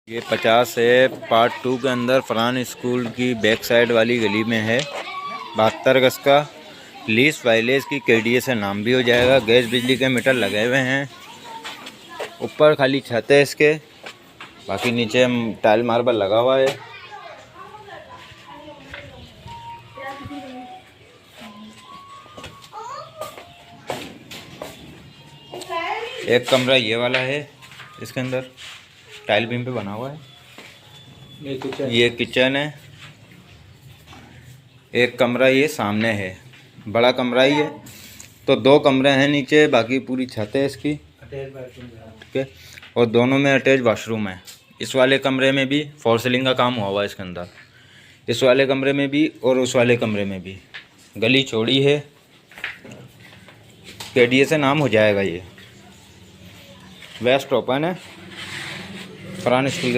ये 50 है पार्ट 2 के अंदर फरहान स्कूल की बैक साइड वाली गली में है। 72 गज का लीज वाइलेज की KDA से नाम भी हो जाएगा। गैस बिजली के मीटर लगे हुए हैं। ऊपर खाली छत है इसके, बाकी नीचे टाइल मार्बल लगा हुआ है। एक कमरा ये वाला है, इसके अंदर टाइल बीम पे बना हुआ है। ये किचन है। एक कमरा ये सामने है, बड़ा कमरा ही है। तो 2 कमरे हैं नीचे, बाकी पूरी छत है इसकी। ठीक है, और दोनों में अटैच वाशरूम है। इस वाले कमरे में भी फॉर सीलिंग का काम हुआ हुआ है इसके अंदर, इस वाले कमरे में भी और उस वाले कमरे में भी। गली चौड़ी है, KDA से नाम हो जाएगा। ये वेस्ट ओपन है फरहान स्कूल।